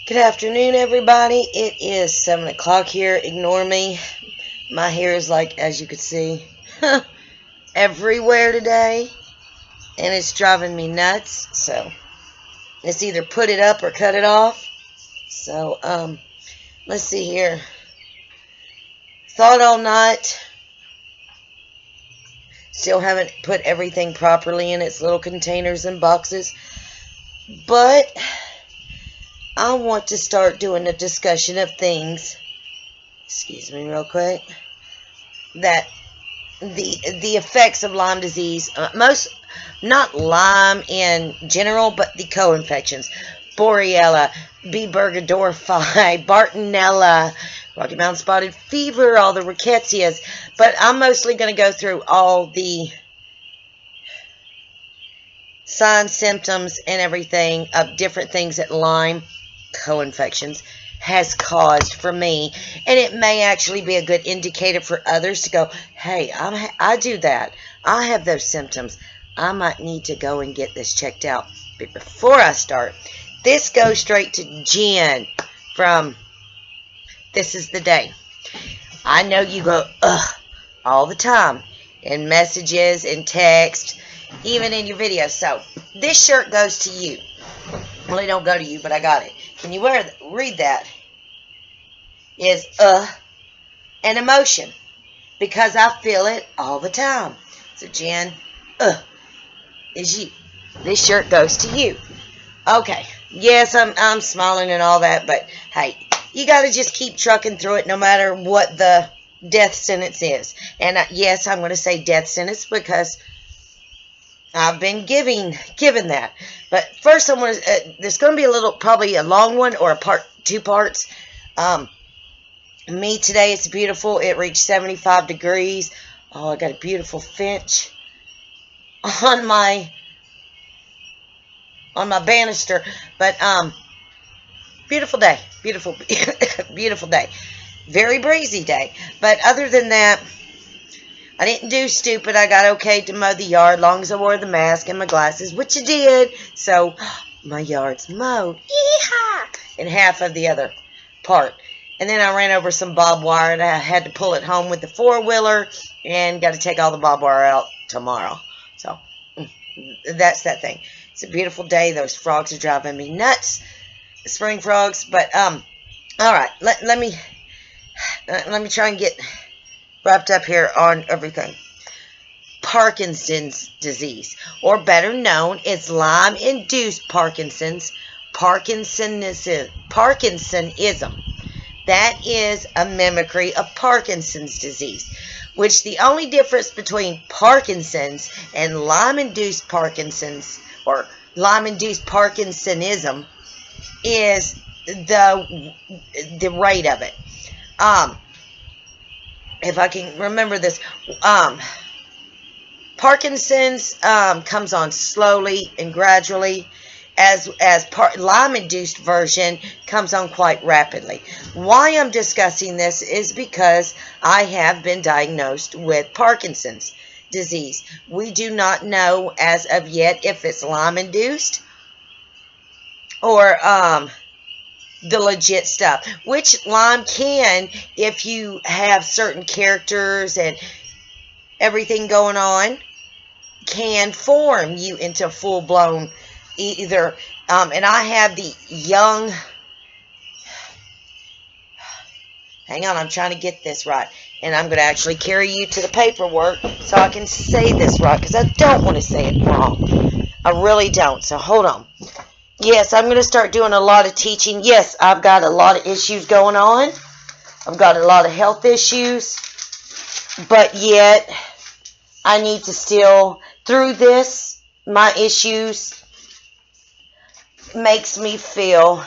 Good afternoon, everybody. It is 7 o'clock here. Ignore me. My hair is like, as you can see, everywhere today. And it's driving me nuts. So, it's either put it up or cut it off. So, let's see here. Thought all night. Still haven't put everything properly in its little containers and boxes. But I want to start doing a discussion of things, excuse me real quick, that the effects of Lyme disease, not Lyme in general, but the co-infections, Borrelia, B. burgdorferi, Bartonella, Rocky Mountain spotted fever, all the rickettsias, but I'm mostly going to go through all the signs, symptoms, and everything of different things that Lyme co-infections has caused for me, and it may actually be a good indicator for others to go, hey, I do that, I have those symptoms, I might need to go and get this checked out. But before I start, this goes straight to Jen from This Is the Day. I know you go ugh all the time in messages, in text, even in your videos, so this shirt goes to you. Well, it don't go to you, but I got it. Can you read that? Is an emotion, because I feel it all the time. So Jen, is you. This shirt goes to you. Okay. Yes, I'm smiling and all that, but hey, you got to just keep trucking through it no matter what the death sentence is. And yes, I'm going to say death sentence because I've been given that. But first, I want to. There's going to be probably a long one or two parts. Me today, it's beautiful. It reached 75 degrees. Oh, I got a beautiful finch on my banister. But beautiful day, beautiful, beautiful day. Very breezy day. But other than that, I didn't do stupid. I got okay to mow the yard, long as I wore the mask and my glasses, which I did. So, my yard's mowed. Yeehaw! And half of the other part. And then I ran over some barbed wire, and I had to pull it home with the four-wheeler, and got to take all the barbed wire out tomorrow. So, that's that thing. It's a beautiful day. Those frogs are driving me nuts. Spring frogs. But, all right. Let me try and get wrapped up here on everything. Parkinson's disease, or better known as Lyme-induced Parkinson's, Parkinsonism. That is a mimicry of Parkinson's disease, which the only difference between Parkinson's and Lyme-induced Parkinson's, or Lyme-induced Parkinsonism, is the rate of it. If I can remember this, Parkinson's comes on slowly and gradually, as Lyme-induced version comes on quite rapidly. Why I'm discussing this is because I have been diagnosed with Parkinson's disease. We do not know as of yet if it's Lyme-induced or the legit stuff, which Lyme can, if you have certain characters and everything going on, can form you into full-blown either, and I have the young, hang on, I'm trying to get this right, and I'm going to actually carry you to the paperwork so I can say this right, because I don't want to say it wrong. I really don't, so hold on. Yes, I'm going to start doing a lot of teaching. Yes, I've got a lot of issues going on. I've got a lot of health issues. But yet, I need to still, through this, my issues makes me feel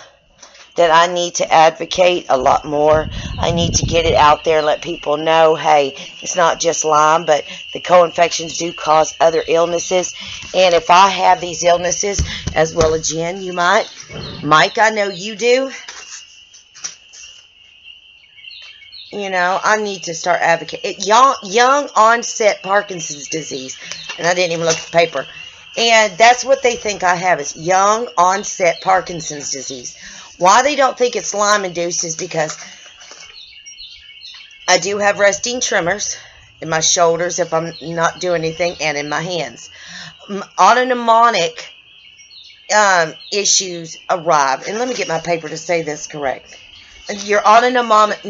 that I need to advocate a lot more. I need to get it out there and let people know, hey, it's not just Lyme, but the co-infections do cause other illnesses. And if I have these illnesses, as well as Jen, you might. Mike, I know you do. You know, I need to start advocating. Young onset Parkinson's disease. And I didn't even look at the paper. And that's what they think I have, is young onset Parkinson's disease. Why they don't think it's Lyme-induced is because I do have resting tremors in my shoulders if I'm not doing anything, and in my hands. Autonomic issues arrive. And let me get my paper to say this correct. Your autonomic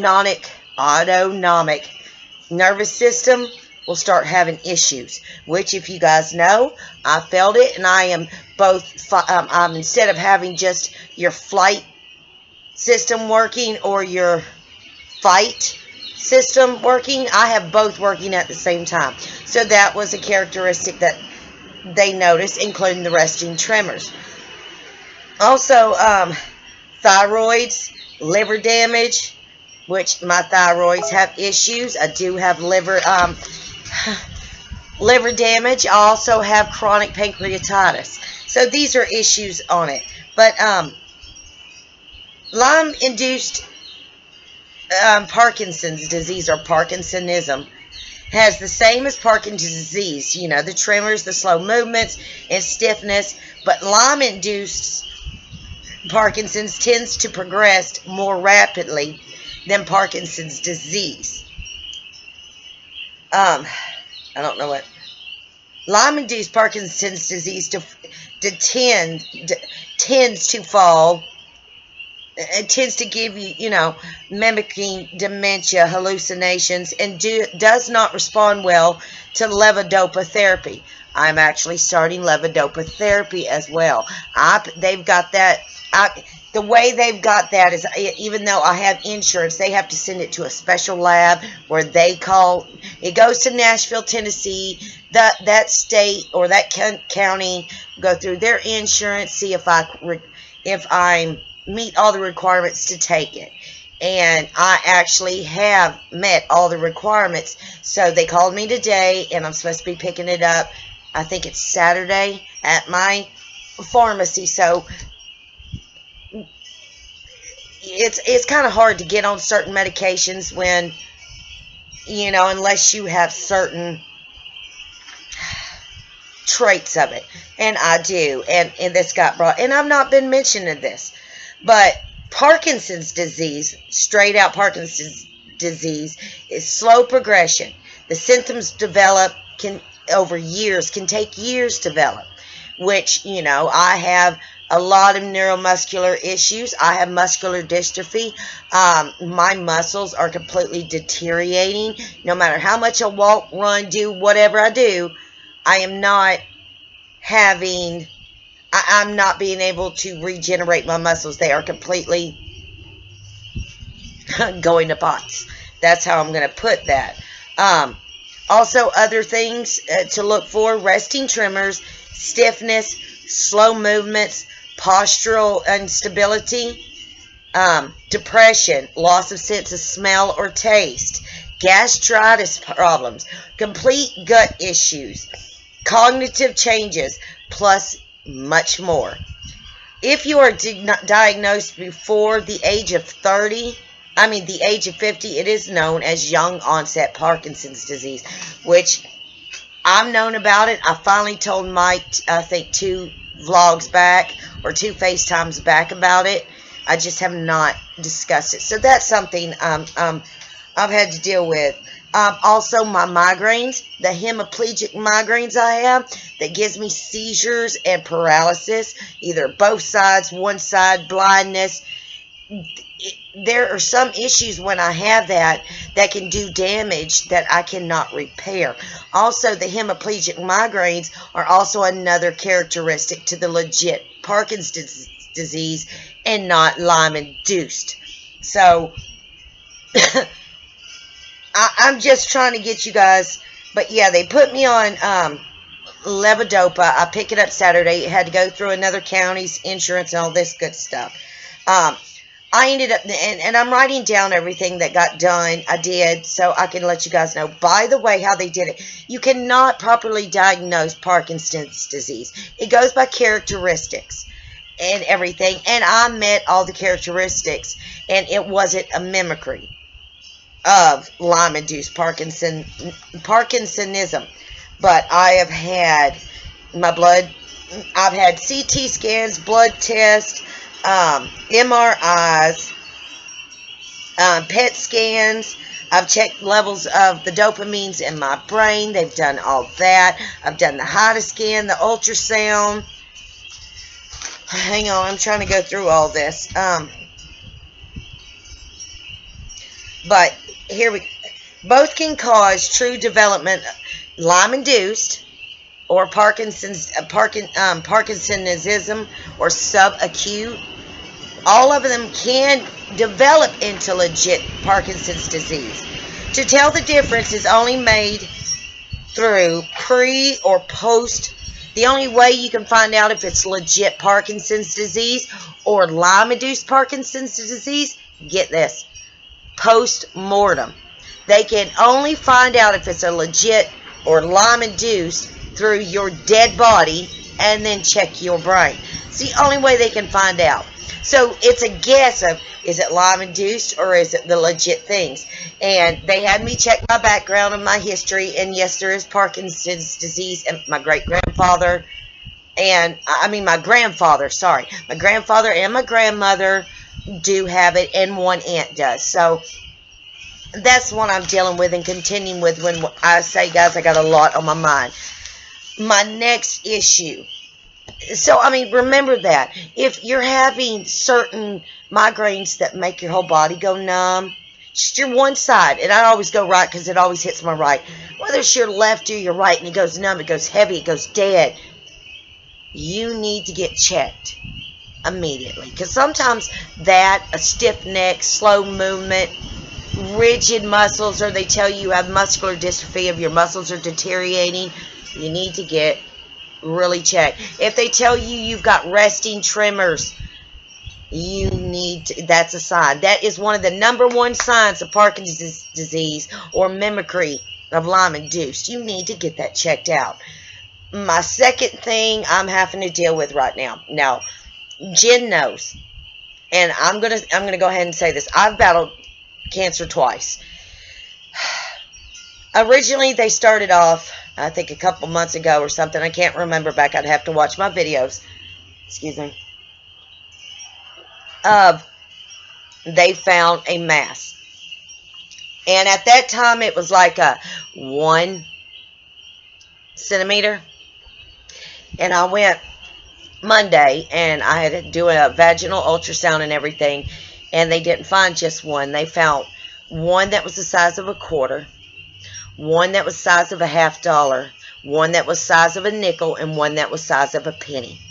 nervous system will start having issues, which, if you guys know, I felt it, and I am both, instead of having just your flight system working or your fight system working, I have both working at the same time. So that was a characteristic that they noticed, including the resting tremors. Also, thyroids, liver damage, which my thyroids have issues. I do have liver damage. I also have chronic pancreatitis. So these are issues on it. But Lyme-induced Parkinson's disease, or Parkinsonism, has the same as Parkinson's disease. You know, the tremors, the slow movements, and stiffness. But Lyme-induced Parkinson's tends to progress more rapidly than Parkinson's disease. I don't know what. Lyme-induced Parkinson's disease tends to fall. It tends to give you, mimicking dementia, hallucinations, and does not respond well to levodopa therapy. I'm actually starting levodopa therapy as well. They've got that. The way they've got that is, even though I have insurance, they have to send it to a special lab where it goes to Nashville, Tennessee. That state or that county, go through their insurance, see if I meet all the requirements to take it. And I actually have met all the requirements. So they called me today, and I'm supposed to be picking it up, I think it's Saturday, at my pharmacy. So it's kind of hard to get on certain medications when, unless you have certain traits of it. And I do. And this got brought, and I've not been mentioning this, but Parkinson's disease, straight out Parkinson's disease, is slow progression. The symptoms develop over years, can take years to develop, which, I have a lot of neuromuscular issues. I have muscular dystrophy. My muscles are completely deteriorating. No matter how much I walk, run, do whatever I do, I am not I'm not being able to regenerate my muscles. They are completely going to pots. That's how I'm going to put that. Also, other things to look for: resting tremors, stiffness, slow movements, postural instability, depression, loss of sense of smell or taste, gastritis problems, complete gut issues, cognitive changes, plus much more. If you are diagnosed before the age of 50, it is known as young onset Parkinson's disease, which I've known about it. I finally told Mike, I think 2 vlogs back or 2 FaceTimes back about it. I just have not discussed it. So that's something I've had to deal with. Also, my migraines, the hemiplegic migraines I have, that gives me seizures and paralysis, either both sides, one side, blindness. There are some issues when I have that can do damage that I cannot repair. Also, the hemiplegic migraines are also another characteristic to the legit Parkinson's disease and not Lyme-induced. So, I'm just trying to get you guys, but yeah, they put me on levodopa. I pick it up Saturday. It had to go through another county's insurance and all this good stuff. I ended up, and I'm writing down everything that got done. I did, so I can let you guys know. By the way, how they did it. You cannot properly diagnose Parkinson's disease. It goes by characteristics and everything. And I met all the characteristics, and it wasn't a mimicry of Lyme-induced Parkinsonism. But I have had my blood, I've had CT scans, blood tests, MRIs, PET scans. I've checked levels of the dopamines in my brain. They've done all that. I've done the HIDA scan, the ultrasound. Hang on, I'm trying to go through all this. But here we, both can cause true development, Lyme-induced or Parkinsonism or subacute. All of them can develop into legit Parkinson's disease. To tell the difference is only made through pre or post. The only way you can find out if it's legit Parkinson's disease or Lyme-induced Parkinson's disease, get this, post-mortem. They can only find out if it's a legit or Lyme-induced through your dead body and then check your brain. It's the only way they can find out. So it's a guess of, is it Lyme-induced or is it the legit things? And they had me check my background and my history, and yes, there is Parkinson's disease, and my great-grandfather, and, my grandfather, sorry. My grandfather and my grandmother do have it, and one aunt does. So that's what I'm dealing with and continuing with when I say, guys, I got a lot on my mind. My next issue. So, remember that. If you're having certain migraines that make your whole body go numb, just your one side, and I always go right because it always hits my right. Whether it's your left or your right and it goes numb, it goes heavy, it goes dead, you need to get checked immediately. Because sometimes that, a stiff neck, slow movement, rigid muscles, or they tell you have muscular dystrophy of your muscles are deteriorating, you need to get really checked. If they tell you you've got resting tremors, you need to, that's a sign. That is one of the #1 signs of Parkinson's disease or mimicry of Lyme-induced. You need to get that checked out. My second thing I'm having to deal with right now. Now, Jen knows, and I'm gonna go ahead and say this. I've battled cancer twice. Originally, they started off, I think a couple months ago or something. I can't remember back. I'd have to watch my videos. Excuse me. They found a mass. And at that time, it was like a 1 centimeter. And I went Monday, and I had to do a vaginal ultrasound and everything. And they didn't find just one. They found one that was the size of a quarter, one that was the size of a $50, one that was the size of a nickel, and one that was the size of a penny.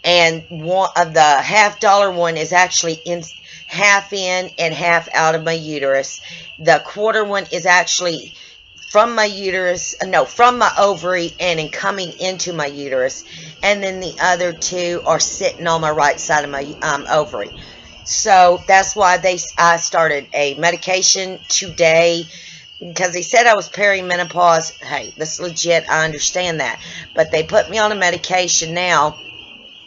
And one of the $50 one is actually half in and half out of my uterus. The quarter one is actually from my uterus, no, from my ovary and coming into my uterus. And then the other two are sitting on my right side of my ovary. So that's why I started a medication today, because they said I was perimenopause. Hey, that's legit. I understand that. But they put me on a medication now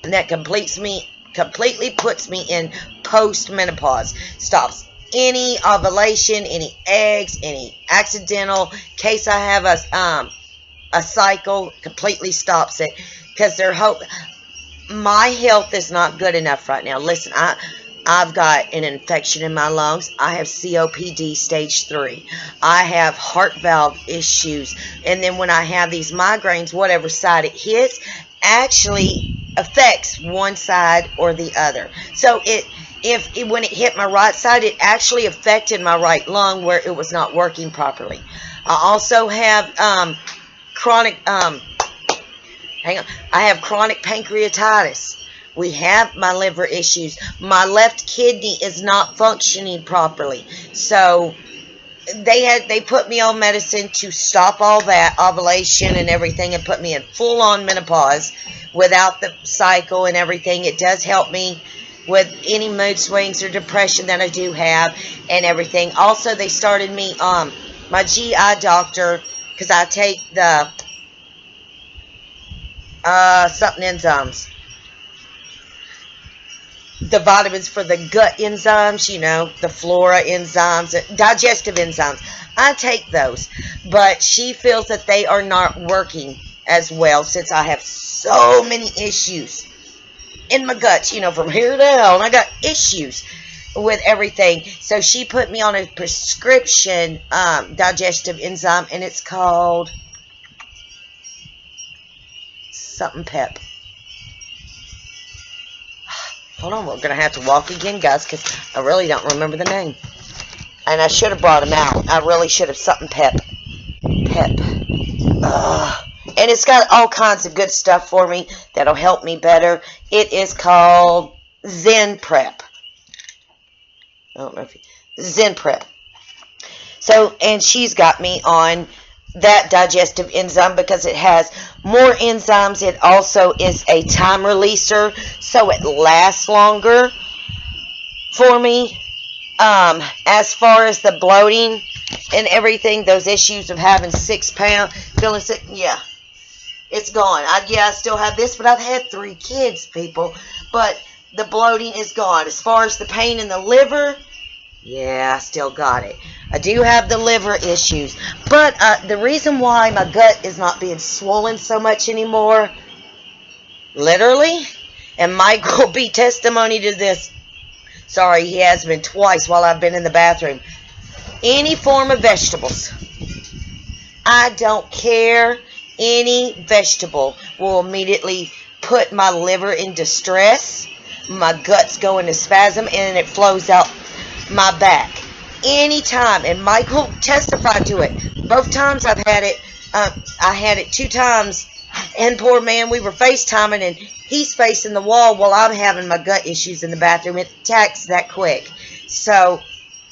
that completely puts me in post-menopause. Stops any ovulation, any eggs, any accidental case I have a cycle, completely stops it. Because my health is not good enough right now. Listen, I've got an infection in my lungs. I have COPD stage 3. I have heart valve issues. And then when I have these migraines, whatever side it hits actually affects one side or the other. So when it hit my right side, it actually affected my right lung where it was not working properly. I also have chronic pancreatitis. We have my liver issues. My left kidney is not functioning properly. So they put me on medicine to stop all that ovulation and everything and put me in full-on menopause without the cycle and everything. It does help me with any mood swings or depression that I do have and everything. Also, they started me my GI doctor, because I take the something enzymes. The vitamins for the gut enzymes, you know, the flora enzymes, digestive enzymes. I take those, but she feels that they are not working as well since I have so many issues in my guts, from here down. I got issues with everything. So she put me on a prescription digestive enzyme, and it's called something pep. Hold on, we're going to have to walk again, guys, because I really don't remember the name. And I should have brought them out. I really should have. Something pep. Pep. And it's got all kinds of good stuff for me that'll help me better. It is called Zen Prep. I don't know if Zen Prep. So, and she's got me on that digestive enzyme because it has more enzymes. It also is a time releaser, so it lasts longer for me. As far as the bloating and everything, those issues of having 6 pounds, feeling sick, yeah, it's gone. I still have this, but I've had 3 kids, people. But the bloating is gone. As far as the pain in the liver, yeah, I still got it. I do have the liver issues. But the reason why my gut is not being swollen so much anymore, literally, and Mike will be testimony to this. Sorry, he has been twice while I've been in the bathroom. Any form of vegetables. I don't care. Any vegetable will immediately put my liver in distress. My guts go into spasm, and it flows out my back. Anytime. And Mike will testify to it. Both times I've had it. I had it 2 times. And poor man, we were FaceTiming, and he's facing the wall while I'm having my gut issues in the bathroom. It attacks that quick. So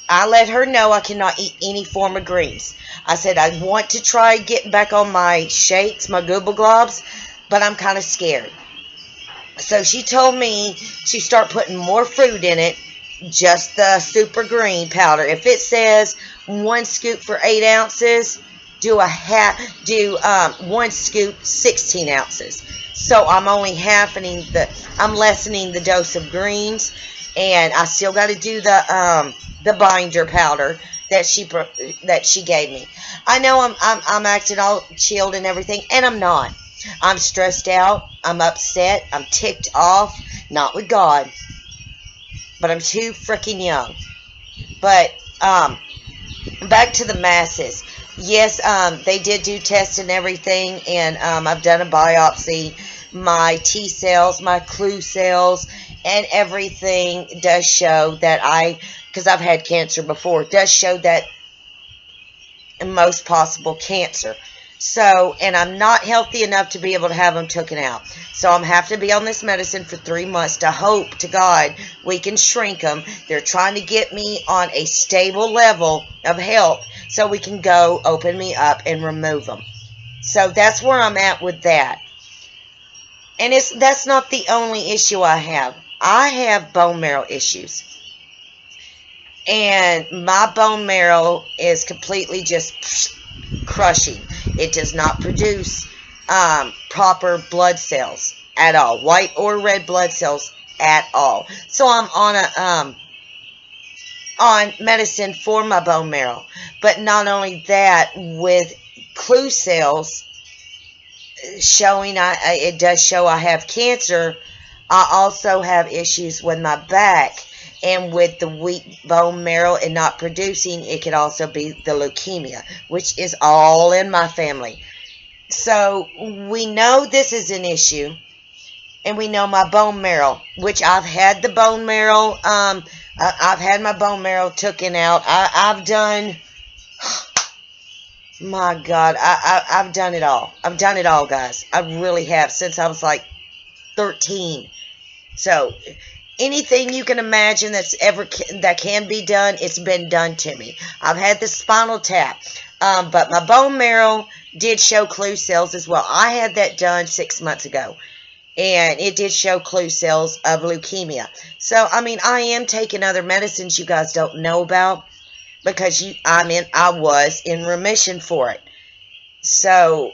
I let her know I cannot eat any form of greens. I said I want to try getting back on my shakes, my Google Globs, but I'm kind of scared. So she told me to start putting more fruit in it, just the super green powder. If it says 1 scoop for 8 ounces, do 1 scoop 16 ounces. So I'm only I'm lessening the dose of greens, and I still got to do the binder powder that she gave me. I know I'm acting all chilled and everything, and I'm not. I'm stressed out. I'm upset. I'm ticked off. Not with God, but I'm too freaking young. But back to the masses. Yes, they did do tests and everything, and I've done a biopsy. My T cells, my clue cells, and everything does show that because I've had cancer before, does show that most possible cancer. So, and I'm not healthy enough to be able to have them taken out. So I'm have to be on this medicine for 3 months to hope to God we can shrink them. They're trying to get me on a stable level of health so we can go open me up and remove them. So that's where I'm at with that. And that's not the only issue I have. I have bone marrow issues. And my bone marrow is completely just crushing. It does not produce proper blood cells at all, white or red blood cells at all. So I'm on medicine for my bone marrow. But not only that, with clue cells showing, it does show I have cancer. I also have issues with my back. And with the weak bone marrow and not producing, it could also be the leukemia, which is all in my family. So we know this is an issue, and we know my bone marrow, which I've had the bone marrow. I've had my bone marrow taken out. I've done, my God, I've done it all. I've done it all, guys. I really have, since I was like 13. So anything you can imagine that can be done, it's been done to me. I've had the spinal tap, but my bone marrow did show clue cells as well. I had that done 6 months ago, and it did show clue cells of leukemia. So, I mean, I am taking other medicines you guys don't know about because I was in remission for it. So,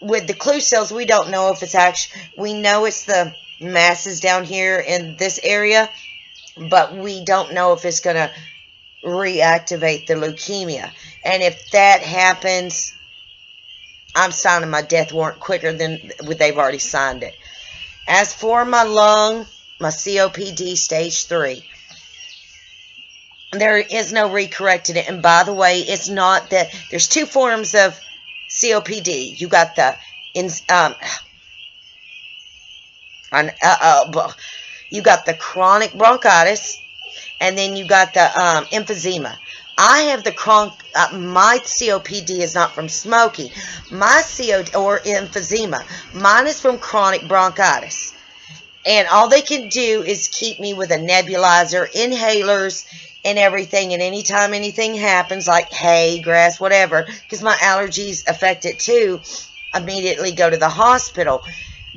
with the clue cells, we don't know if it's actually, we know it's the masses down here in this area, but we don't know if it's going to reactivate the leukemia. And if that happens, I'm signing my death warrant quicker than they've already signed it. As for my lung, my COPD stage 3. There is no recorrecting it. And by the way, it's not that there's two forms of COPD. You got the you got the chronic bronchitis, and then you got the emphysema. I have the my COPD is not from smoking. My or emphysema. Mine is from chronic bronchitis. And all they can do is keep me with a nebulizer, inhalers, and everything. And anytime anything happens, like hay, grass, whatever, because my allergies affect it too, immediately go to the hospital.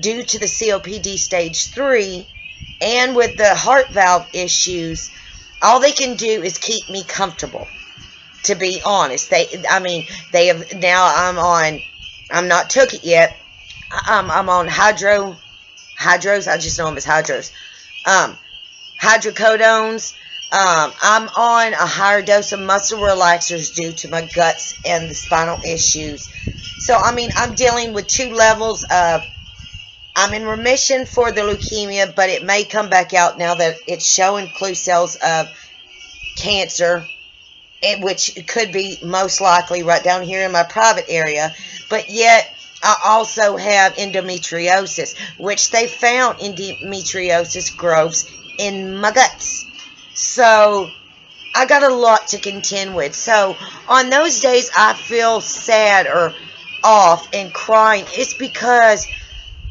Due to the COPD stage 3 and with the heart valve issues, all they can do is keep me comfortable, to be honest. They have, now I'm not took it yet. I'm on hydros, I just know them as hydros. Hydrocodones. I'm on a higher dose of muscle relaxers due to my guts and the spinal issues. So, I'm dealing with 2 levels of, I'm in remission for the leukemia, but it may come back out now that it's showing clue cells of cancer, which could be most likely right down here in my private area. But yet, I also have endometriosis, which they found endometriosis growths in my guts. So, I got a lot to contend with. So, on those days I feel sad or off and crying, it's because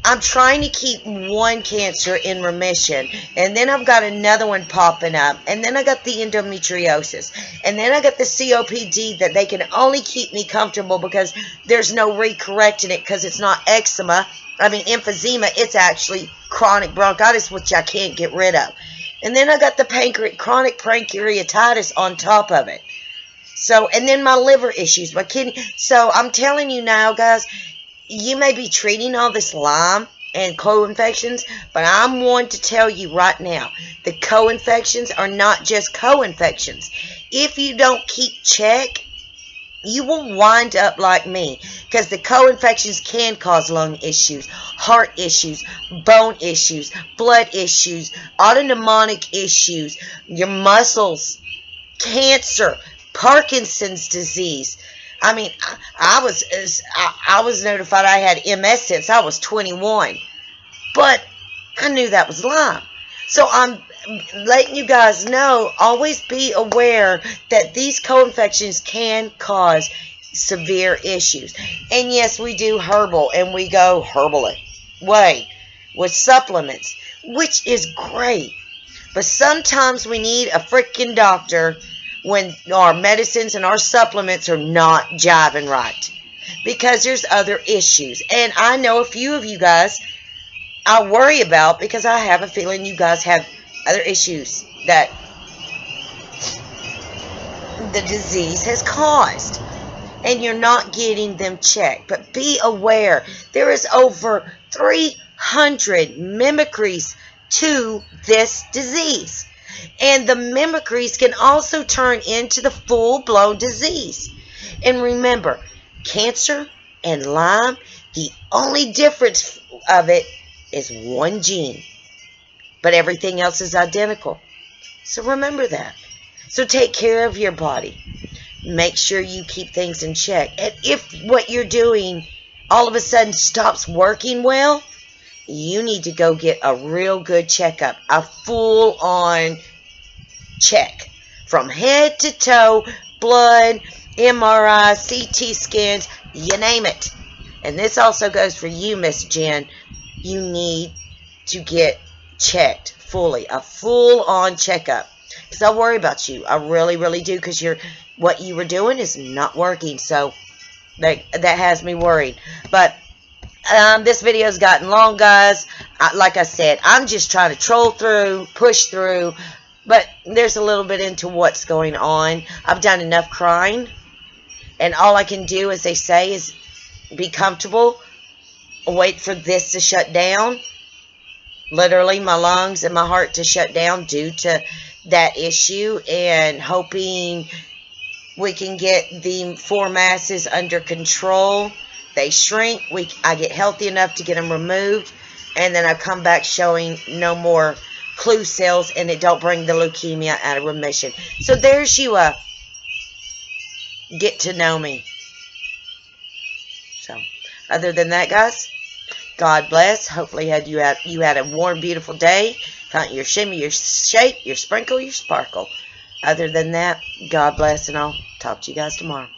I'm trying to keep one cancer in remission, and then I've got another one popping up, and then I got the endometriosis, and then I got the COPD that they can only keep me comfortable because there's no recorrecting it because it's not eczema. Emphysema, it's actually chronic bronchitis, which I can't get rid of. And then I got the chronic pancreatitis on top of it. So, and then my liver issues, my kidney. So, I'm telling you now, guys, you may be treating all this Lyme and co-infections, but I'm one to tell you right now, the co-infections are not just co-infections. If you don't keep check, you will wind up like me, because the co-infections can cause lung issues, heart issues, bone issues, blood issues, autonomic issues, your muscles, cancer, Parkinson's disease. I was notified I had MS since I was 21, but I knew that was Lyme. So I'm letting you guys know, always be aware that these co-infections can cause severe issues. And yes, we do herbal, and we go herbal way with supplements, which is great. But sometimes we need a freaking doctor when our medicines and our supplements are not jiving right, because there's other issues. And I know a few of you guys I worry about, because I have a feeling you guys have other issues that the disease has caused, and you're not getting them checked. But be aware, there is over 300 mimicries to this disease. And the mimicries can also turn into the full-blown disease. And remember, cancer and Lyme, the only difference of it is one gene. But everything else is identical. So remember that. So take care of your body. Make sure you keep things in check. And if what you're doing all of a sudden stops working well, you need to go get a real good checkup, a full-on check from head to toe, blood, MRI, CT scans, you name it. And this also goes for you, Miss Jen. You need to get checked fully, a full-on checkup, because I worry about you. I really, really do, because what you were doing is not working. So that has me worried. But this video's gotten long, guys. Like I said, I'm just trying to troll through, push through, but there's a little bit into what's going on. I've done enough crying, and all I can do, as they say, is be comfortable, wait for this to shut down. Literally, my lungs and my heart to shut down due to that issue, and hoping we can get the 4 masses under control. They shrink. I get healthy enough to get them removed, and then I come back showing no more clue cells, and it don't bring the leukemia out of remission. So there's you get to know me. So other than that, guys, God bless. Hopefully you had a warm, beautiful day. Found your shimmy, your shake, your sprinkle, your sparkle. Other than that, God bless, and I'll talk to you guys tomorrow.